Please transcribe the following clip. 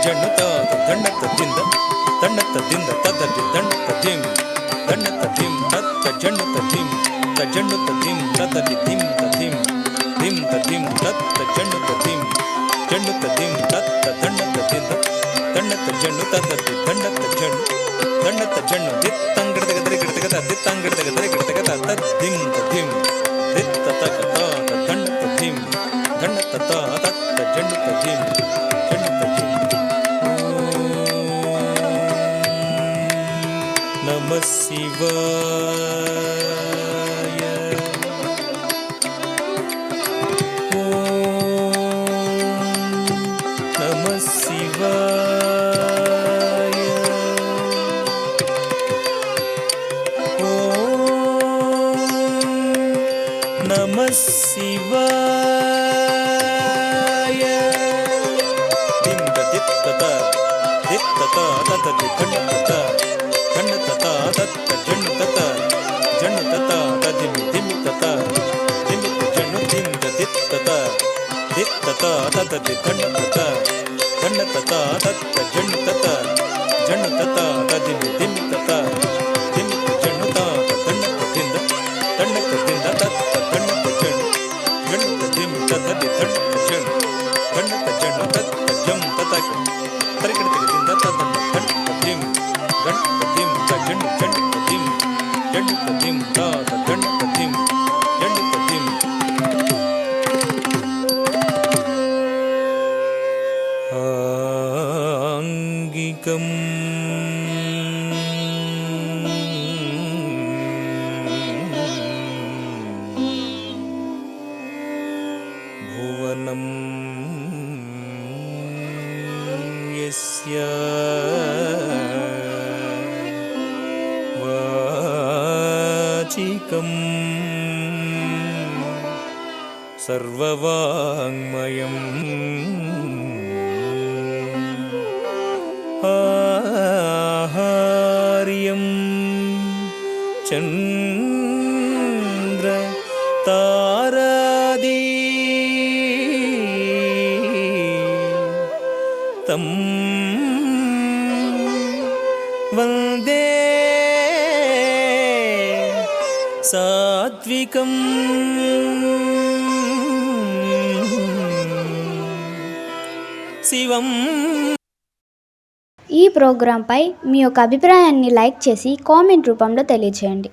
ಜಣ್ಣುತ ದಂಡತ ದಿಂದ ದಂಡತ ದಿಂದ ತದದಿ ದಂಡತ ಧಿಂ ದಂಡತ ಧಿಂ ತತ್ತ ಜಣ್ಣುತ ಧಿಂ ತ ಜಣ್ಣುತ ಧಿಂ ತದದಿ ಧಿಂ ತ ಧಿಂ ಧಿಂ ತ ಧಿಂ ತತ್ತ ಜಣ್ಣುತ ಧಿಂ ಜಣ್ಣುತ ಧಿಂ ತತ್ತ ದಂಡತ ದಿಂದ ದಂಡತ ಜಣ್ಣು ತದದಿ ದಂಡತ ಜಣ್ಣು ದಂಡತ ಜಣ್ಣು ದಿತ್ತಂಗಡದಗ ದರಿ ಗಿಡದಗ ದಿತ್ತಂಗಡದಗ ದರಿ ಗಿಡದಗ ತದ್ ಧಿಂ ತ ಧಿಂ ದಿತ್ತ ತಕ ತ ದಂಡತ ಧಿಂ ದಂಡತ ತ ತತ್ತ ಜಣ್ಣುತ ಧಿಂ ಜಣ್ಣುತ ಧಿಂ ನಮಃ ಶಿವಾಯ ನಮಃ ಶಿವಾಯ ನಮಃ ಶಿವಾಯ ದಿಂದ ದಿತ್ತತ ದಿತ್ತತ ತತತಿ ದಂಡತ ದಂಡತ ತತ್ತ ಜಣ್ಣು ತತ ಜಣ್ಣು ತತ ತದಿಂ ದಿಂ ತತ ದಿಮಿತ ಜಣ್ಣು ದಿಂದ ದಿತ್ತತ ದಿತ್ತತ ತತತಿ ದಂಡತ ದಂಡತ ತತ್ತ ಜಣ್ಣು ತತ ಜಣ್ಣು ತತ ತದಿಂ ದಿಂ ತತ ದಿಮಿತ ಜಣ್ಣು ತತ ದಂಡತದಿಂದ ದಂಡತದಿಂದ ತತ್ತ ದಂಡತ ಜಣ್ಣು ಜಣ್ಣುತ ದಿಂ ತತದಿ ದಂಡತ ಜಣ್ಣು ದಂಡತ ಜಣ್ಣು ತತ್ತ ಜಂ ತತಕ ತರಿಕಡದಿಂದ ತತನ್ನ ದಂಡತ ದಿಂ ದಂಡತ ದಿಂ ತ ಜಣ್ಣು ಜಣ್ಣುತ ದಿಂ ಜಣ್ಣುತ ದಿಂ ತಾತ ದಂಡತ ದಿಂ ಜಣ್ಣುತ ದಿಂ ಆಂಗಿಕಂ ಭುವನಂ ಯಸ್ಯ ವಾಚಿಕಂ ಸರ್ವವಾङ्ಮಯಂ ಆಹಾರ್ಯಂ ಚಂದ್ರ ತಾರಾದಿ ತಂ ವಂದೇ ಸಾತ್ವಿಕಂ శివం. ఈ ప్రోగ్రాంపై మీ యొక్క అభిప్రాయాన్ని లైక్ చేసి కామెంట్ రూపంలో తెలియజేయండి.